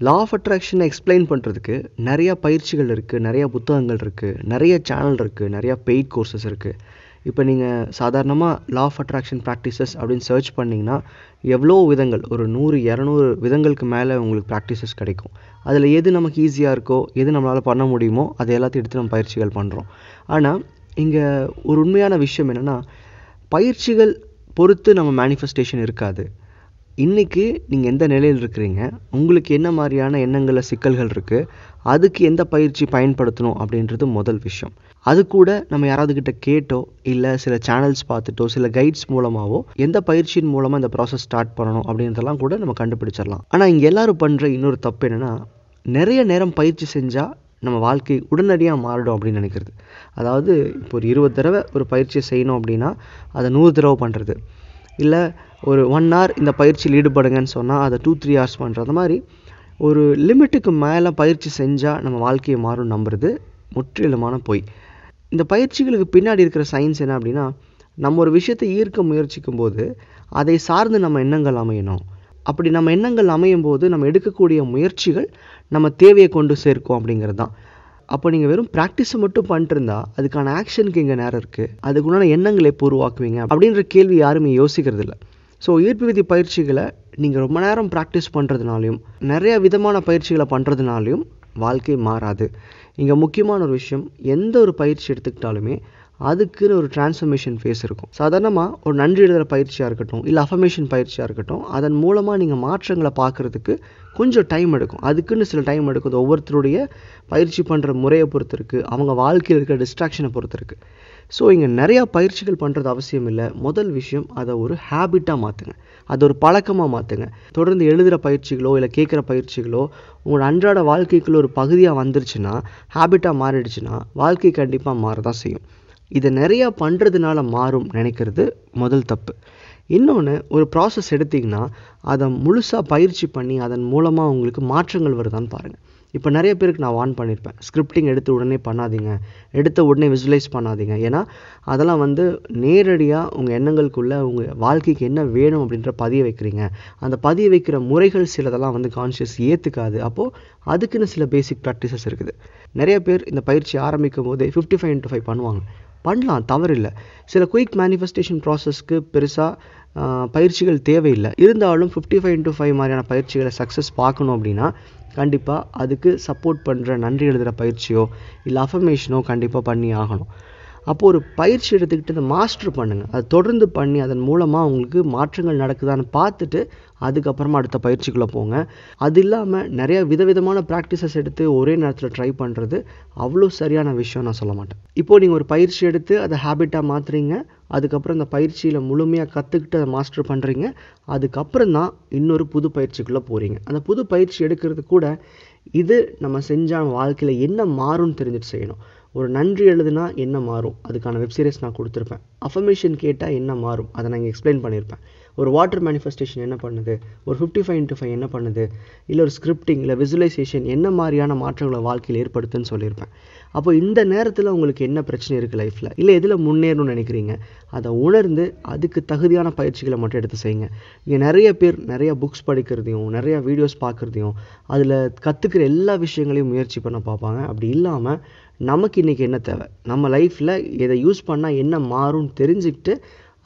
Law of அட்ராக்ஷனை explain பண்ணுறதுக்கு நிறையா பயிற்சிகள் இருக்குது, நிறையா புத்தகங்கள் இருக்குது, நிறைய சேனல் இருக்குது, நிறையா பெய்ட் கோர்சஸ் இருக்குது. இப்போ நீங்கள் சாதாரணமாக லா ஆஃப் அட்ராக்ஷன் ப்ராக்டிசஸ் அப்படின்னு சர்ச் பண்ணிங்கன்னா எவ்வளோ விதங்கள், ஒரு 100-200 விதங்களுக்கு மேலே உங்களுக்கு ப்ராக்டிசஸ் கிடைக்கும். அதில் எது நமக்கு ஈஸியாக இருக்கோ, எது நம்மளால் பண்ண முடியுமோ அதை எல்லாத்தையும் எடுத்து நம்ம பயிற்சிகள் பண்ணுறோம். ஆனால் இங்கே ஒரு உண்மையான விஷயம் என்னென்னா, பயிற்சிகள் பொறுத்து நம்ம மேனிஃபெஸ்டேஷன் இருக்காது. இன்றைக்கி நீங்கள் எந்த நிலையில் இருக்கிறீங்க, உங்களுக்கு என்ன மாதிரியான எண்ணங்களில் சிக்கல்கள் இருக்குது, அதுக்கு எந்த பயிற்சி பயன்படுத்தணும் அப்படின்றது முதல் விஷயம். அது கூட நம்ம யாராவதுக்கிட்ட கேட்டோ இல்லை சில சேனல்ஸ் பார்த்துட்டோ சில கைட்ஸ் மூலமாகவோ எந்த பயிற்சியின் மூலமாக இந்த ப்ராசஸ் ஸ்டார்ட் பண்ணணும் அப்படின்றதெல்லாம் கூட நம்ம கண்டுபிடிச்சிடலாம். ஆனால் இங்கே எல்லோரும் பண்ணுற இன்னொரு தப்பு என்னென்னா, நிறைய நேரம் பயிற்சி செஞ்சால் நம்ம வாழ்க்கை உடனடியாக மாறிடும் அப்படின்னு நினைக்கிறது. அதாவது இப்போ ஒரு 20 தடவை ஒரு பயிற்சியை செய்யணும் அப்படின்னா அதை 100 தடவை பண்ணுறது, இல்லை ஒரு 1 hour இந்த பயிற்சியில் ஈடுபடுங்கன்னு சொன்னால் அதை 2-3 hours பண்ணுறது. அந்த மாதிரி ஒரு லிமிட்டுக்கு மேலே பயிற்சி செஞ்சால் நம்ம வாழ்க்கையை மாறும் நம்புறது முற்றிலுமான பொய். இந்த பயிற்சிகளுக்கு பின்னாடி இருக்கிற சயின்ஸ் என்ன அப்படின்னா, நம்ம ஒரு விஷயத்தை ஈர்க்க முயற்சிக்கும் போது அதை சார்ந்து நம்ம எண்ணங்கள் அமையணும். அப்படி நம்ம எண்ணங்கள் அமையும் போது நம்ம எடுக்கக்கூடிய முயற்சிகள் நம்ம தேவையை கொண்டு சேர்க்கும் அப்படிங்கிறது தான். அப்போ நீங்கள் வெறும் ப்ராக்டிஸை மட்டும் பண்ணிட்டுருந்தா அதுக்கான ஆக்ஷனுக்கு எங்கே நேரம் இருக்குது, அதுக்குண்டான எண்ணங்களை எப்போ உருவாக்குவீங்க அப்படின்ற கேள்வி யாருமே யோசிக்கிறது இல்லை. ஸோ ஈர்ப்பு விதி பயிற்சிகளை நீங்கள் ரொம்ப நேரம் ப்ராக்டிஸ் பண்ணுறதுனாலையும் நிறைய விதமான பயிற்சிகளை பண்ணுறதுனாலையும் வாழ்க்கை மாறாது. இங்கே முக்கியமான ஒரு விஷயம், எந்த ஒரு பயிற்சி எடுத்துக்கிட்டாலுமே அதுக்குன்னு ஒரு டிரான்ஸ்ஃபர்மேஷன் ஃபேஸ் இருக்கும். சாதாரணமாக ஒரு நன்றி எழுதுகிற பயிற்சியாக இருக்கட்டும், இல்லை அஃபர்மேஷன் பயிற்சியாக இருக்கட்டும், அதன் மூலமாக நீங்கள் மாற்றங்களை பார்க்குறதுக்கு கொஞ்சம் டைம் எடுக்கும். அதுக்குன்னு சில டைம் எடுக்கும். அது ஒவ்வொருத்தருடைய பயிற்சி பண்ணுற முறையை பொறுத்து இருக்குது, அவங்க வாழ்க்கையில் இருக்கிற டிஸ்ட்ராக்ஷனை பொறுத்து இருக்குது. ஸோ இங்கே நிறையா பயிற்சிகள் பண்ணுறது அவசியம் இல்லை. முதல் விஷயம், அதை ஒரு ஹேபிட்டாக மாற்றுங்க, அது ஒரு பழக்கமாக மாற்றுங்க. தொடர்ந்து எழுதுகிற பயிற்சிகளோ இல்லை கேட்குற பயிற்சிகளோ உங்களோட அன்றாட வாழ்க்கைக்குள்ள ஒரு பகுதியாக வந்துருச்சுன்னா, ஹேபிட்டாக மாறிடுச்சுன்னா வாழ்க்கை கண்டிப்பாக மாறதான் செய்யும். இதை நிறையா பண்ணுறதுனால மாறும் நினைக்கிறது முதல் தப்பு. இன்னொன்று, ஒரு ப்ராசஸ் எடுத்திங்கன்னா அதை முழுசாக பயிற்சி பண்ணி அதன் மூலமாக உங்களுக்கு மாற்றங்கள் வருதான்னு பாருங்கள். இப்போ நிறைய பேருக்கு நான் வார்ன் பண்ணியிருப்பேன், ஸ்கிரிப்டிங் எடுத்து உடனே பண்ணாதீங்க, எடுத்த உடனே விசுவலைஸ் பண்ணாதீங்க. ஏன்னா அதெல்லாம் நேரடியாக உங்கள் எண்ணங்களுக்குள்ளே உங்கள் வாழ்க்கைக்கு என்ன வேணும் அப்படின்ற பதிய வைக்கிறீங்க. அந்த பதிய வைக்கிற முறைகள் சிலதெல்லாம் கான்ஷியஸ் ஏற்றுக்காது. அப்போது அதுக்குன்னு சில பேசிக் ப்ராக்டிசஸ் இருக்குது. நிறைய பேர் இந்த பயிற்சி ஆரம்பிக்கும் போதே 55x5 பண்ணுவாங்க. பண்ணலாம், தவறில்லை. சில குயிக் மேனிஃபெஸ்டேஷன் ப்ராசஸ்க்கு பெருசாக பயிற்சிகள் தேவையில்லை. இருந்தாலும் 55x5 மாதிரியான பயிற்சிகளை சக்ஸஸ் பார்க்கணும் அப்படின்னா கண்டிப்பாக அதுக்கு சப்போர்ட் பண்ணுற நன்றி எழுதுகிற பயிற்சியோ இல்லை அஃபர்மேஷனோ கண்டிப்பாக பண்ணி ஆகணும். அப்போது ஒரு பயிற்சி எடுத்துக்கிட்டு அதை மாஸ்டர் பண்ணுங்கள், அதை தொடர்ந்து பண்ணி அதன் மூலமாக உங்களுக்கு மாற்றங்கள் நடக்குதான்னு பார்த்துட்டு அதுக்கப்புறமா அடுத்த பயிற்சிக்குள்ளே போங்க. அது இல்லாமல் நிறையா விதவிதமான ப்ராக்டிசஸ் எடுத்து ஒரே நேரத்தில் ட்ரை பண்ணுறது அவ்வளோ சரியான விஷயம் நான் சொல்ல மாட்டேன். இப்போது நீங்கள் ஒரு பயிற்சி எடுத்து அதை ஹேபிட்டாக மாற்றுறீங்க, அதுக்கப்புறம் அந்த பயிற்சியில் முழுமையாக கற்றுக்கிட்டு அதை மாஸ்டர் பண்ணுறீங்க, அதுக்கப்புறம் தான் இன்னொரு புது பயிற்சிக்குள்ளே போகிறீங்க. அந்த புது பயிற்சி எடுக்கிறது கூட இது நம்ம செஞ்சால் வாழ்க்கையில் என்ன மாறும்னு தெரிஞ்சுட்டு செய்யணும். ஒரு நன்றி எழுதுனா என்ன மாறும், அதுக்கான வெப்சீரிஸ் நான் கொடுத்துருப்பேன். அஃபர்மேஷன் கேட்டால் என்ன மாறும், அதை நான் இங்கே எக்ஸ்பிளைன் பண்ணியிருப்பேன். ஒரு வாட்டர் மேனிஃபெஸ்டேஷன் என்ன பண்ணுது, ஒரு 55x5 என்ன பண்ணுது, இல்லை ஒரு ஸ்கிரிப்டிங் இல்லை விசுவலைசேஷன் என்ன மாதிரியான மாற்றங்களை வாழ்க்கையில் ஏற்படுத்துன்னு சொல்லியிருப்பேன். அப்போ இந்த நேரத்தில் உங்களுக்கு என்ன பிரச்சனை இருக்குது லைஃப்பில், இல்லை எதில் முன்னேறணும்னு நினைக்கிறீங்க, அதை உணர்ந்து அதுக்கு தகுதியான பயிற்சிகளை மட்டும் எடுத்து செய்யுங்க. இங்கே நிறைய பேர் நிறைய புக்ஸ் படிக்கிறதையும் நிறையா வீடியோஸ் பார்க்குறதையும் அதில் கற்றுக்கிற எல்லா விஷயங்களையும் முயற்சி பண்ண பார்ப்பாங்க. அப்படி இல்லாமல் நமக்கு இன்றைக்கி என்ன தேவை, நம்ம லைஃப்பில் இதை யூஸ் பண்ணால் என்ன மாறும்னு தெரிஞ்சுக்கிட்டு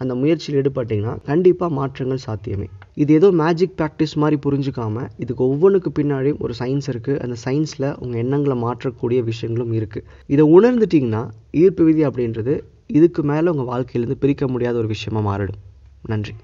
அந்த முயற்சியில் ஈடுபட்டிங்கன்னா கண்டிப்பாக மாற்றங்கள் சாத்தியமே. இது ஏதோ மேஜிக் ப்ராக்டிஸ் மாதிரி புரிஞ்சுக்காமல் இதுக்கு ஒவ்வொன்றுக்கு பின்னாடியும் ஒரு சயின்ஸ் இருக்குது. அந்த சயின்ஸில் உங்கள் எண்ணங்களை மாற்றக்கூடிய விஷயங்களும் இருக்குது. இதை உணர்ந்துட்டிங்கன்னா ஈர்ப்பு விதி அப்படின்றது இதுக்கு மேலே உங்கள் வாழ்க்கையிலேருந்து பிரிக்க முடியாத ஒரு விஷயமாக மாறிடும். நன்றி.